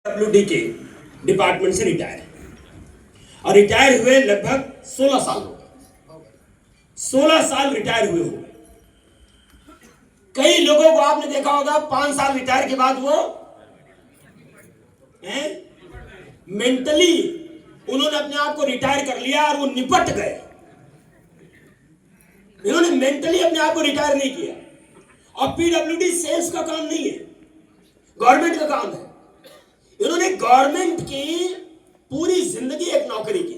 WD के department से retire है और रिटायर हुए लगभग 16 साल हो गए। 16 साल रिटायर हुए हो। कई लोगों को आपने देखा होगा 5 साल रिटायर के बाद वो मेंटली उन्होंने अपने आप को रिटायर कर लिया और वो निपट गए। इन्होंने मेंटली अपने आप को रिटायर नहीं किया। और पीडब्ल्यूडी सेल्स का काम नहीं है, गवर्नमेंट का काम है। इन्होंने गवर्नमेंट की पूरी जिंदगी एक नौकरी की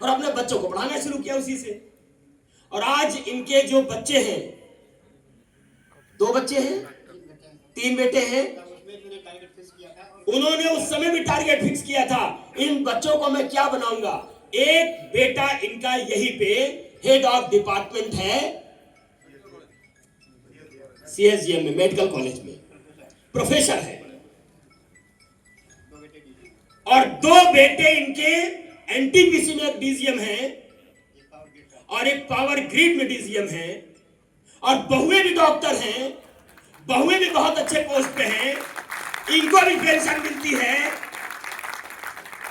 और अपने बच्चों को पढ़ाना शुरू किया उसी से। और आज इनके जो बच्चे हैं, 2 बच्चे हैं, 3 बेटे हैं, उन्होंने उस समय भी टारगेट फिक्स किया था, इन बच्चों को मैं क्या बनाऊंगा। एक बेटा इनका यहीं पे हेड ऑफ डिपार्टमेंट है सीएसजीएम में, मेडिकल कॉलेज में प्रोफेसर है। और 2 बेटे इनके एनटीपीसी में एक डीजीएम है और एक पावर ग्रिड में डीजीएम है। और बहुएं भी डॉक्टर हैं, बहुएं भी बहुत अच्छे पोस्ट पे हैं, इनको भी पेंशन मिलती है।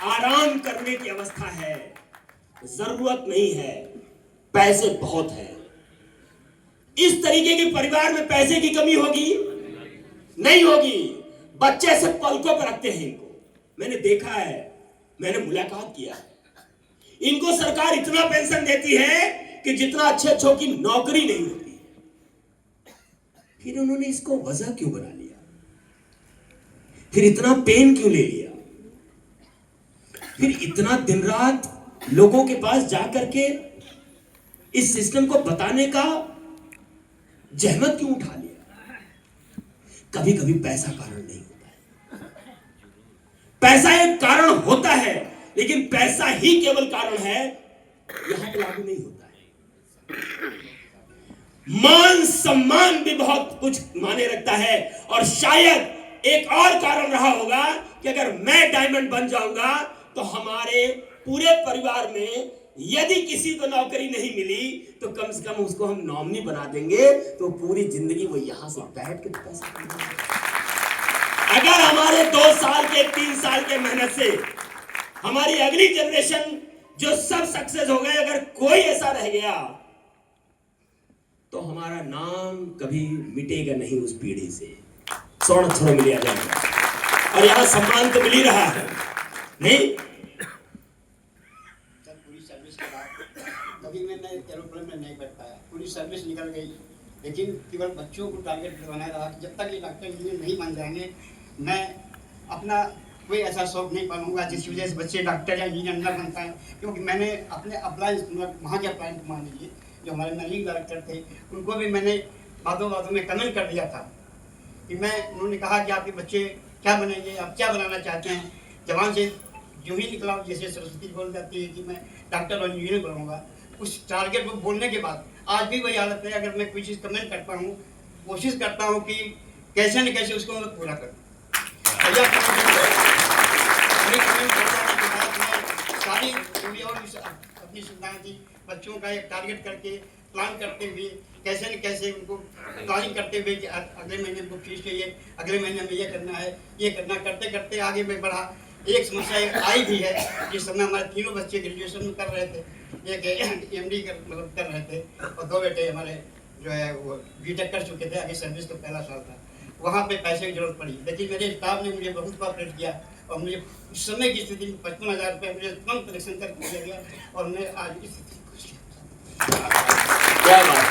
आराम करने की अवस्था है, जरूरत नहीं है, पैसे बहुत है। इस तरीके के परिवार में पैसे की कमी होगी? नहीं होगी। बच्चे से पलकों पर रखते हैं इनको, मैंने देखा है, मैंने मुलाकात किया है। इनको सरकार इतना पेंशन देती है कि जितना अच्छे की नौकरी नहीं होती। फिर उन्होंने इसको वजह क्यों बना लिया? फिर इतना पेन क्यों ले लिया? फिर इतना दिन रात लोगों के पास जाकर के इस सिस्टम को बताने का जहमत क्यों उठा लिया? कभी कभी पैसा कारण नहीं होता है। पैसा एक कारण होता है, लेकिन पैसा ही केवल कारण है, यहां पर लागू नहीं होता है। मान सम्मान भी बहुत कुछ माने रखता है। और शायद एक और कारण रहा होगा कि अगर मैं डायमंड बन जाऊंगा तो हमारे पूरे परिवार में यदि किसी को नौकरी नहीं मिली तो कम से कम उसको हम नॉमिनी बना देंगे, तो पूरी जिंदगी वो यहां से बैठ के पैसा कमाएगा। अगर हमारे 2 साल के 3 साल के मेहनत से हमारी अगली जनरेशन जो सब सक्सेस हो गए, अगर कोई ऐसा रह गया तो हमारा नाम कभी मिटेगा नहीं उस पीढ़ी से। स्वर्ण अक्षरों में लिया जाएगा। और यहां सम्मान तो मिल ही रहा है, नहीं? पूरी सर्विस के बाद कभी मैं एरोप्लेन में नहीं बैठ पाया, पूरी सर्विस निकल गई, लेकिन केवल बच्चों को टारगेट बनाया रहा कि जब तक ये डॉक्टर इंजीनियर नहीं बन जाएंगे, मैं अपना कोई ऐसा शौक नहीं पालूंगा जिस वजह से बच्चे डॉक्टर या इंजीनियर न बन पाए। क्योंकि मैंने अपने अप्लायंस वहाँ के अप्लायंस मान लीजिए जो हमारे मैनेजिंग डायरेक्टर थे, उनको भी मैंने बातों में कमेंट कर दिया था कि उन्होंने कहा कि आपके बच्चे क्या बनेंगे, आप क्या बनाना चाहते हैं। जवान से जो ही निकला, जैसे सरस्वती बोल जाती है कि मैं डॉक्टर और इंजीनियर बनूंगा, उस टारगेट को बोलने के बाद आज भी वही हालत है। अगर मैं कोई चीज़ कमेंट करता हूँ, कोशिश करता हूँ कि कैसे न कैसे उसको मैं पूरा करूँ। सारी पूरी और अपनी सुविधाएं थी, बच्चों का एक टारगेट करके प्लान करते हुए कैसे न कैसे उनको प्लानिंग करते हुए कि अगले महीने को फीस चाहिए, अगले महीने में ये करना है, ये करना करते करते आगे मैं बढ़ा। एक समस्या आई भी है, जिस समय हमारे 3 बच्चे ग्रेजुएशन में कर रहे थे, एक एमडी कर रहे थे और 2 बेटे हमारे जो है वो बीटेक कर चुके थे, आगे सर्विस तो पहला साल था। वहाँ पे पैसे की जरूरत पड़ी, लेकिन मेरे स्टाफ ने मुझे बहुत कोऑपरेट किया और मुझे उस समय की स्थिति में 55,000 रुपये मुझे तुरंत कलेक्शन कर दिया गया और मैं आज इस स्थिति को खुश क्या बात।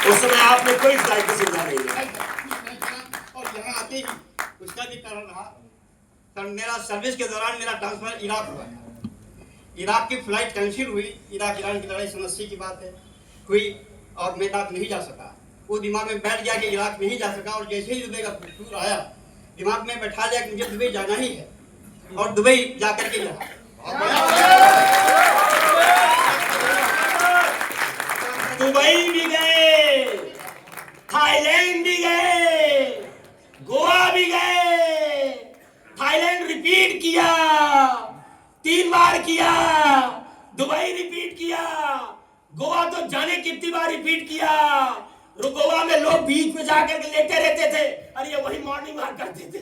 उस समय आपने कोई फ्लाइट की सुविधा नहीं दी और यहाँ आते ही उसका भी कारण रहा। सर, मेरा सर्विस के दौरान मेरा ट्रांसफर इराक हुआ। इराक की फ्लाइट कैंसिल हुई, इराक ईरान की लड़ाई समस्या की बात है हुई और मैं इराक नहीं जा सका। वो दिमाग में बैठ गया कि इराक नहीं जा सका और जैसे ही दुबई का टूर आया, दिमाग में बैठा दिया कि मुझे दुबई जाना ही है और दुबई जाकर के यहाँ दुबई भी गए, थाईलैंड भी गए, गोवा भी गए। थाईलैंड रिपीट किया, 3 बार किया, दुबई रिपीट किया, गोवा तो जाने कितनी बार रिपीट किया। गोवा में लोग बीच में जाकर के लेटे रहते थे, अरे वही मॉर्निंग वॉक करते थे।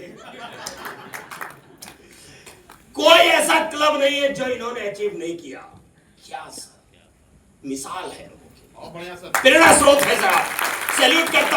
ऐसा क्लब नहीं है जो इन्होंने अचीव नहीं किया। क्या सर, मिसाल है लोगों की, बहुत बढ़िया सर। प्रेरणा स्रोत है सर। सैल्यूट करता हूं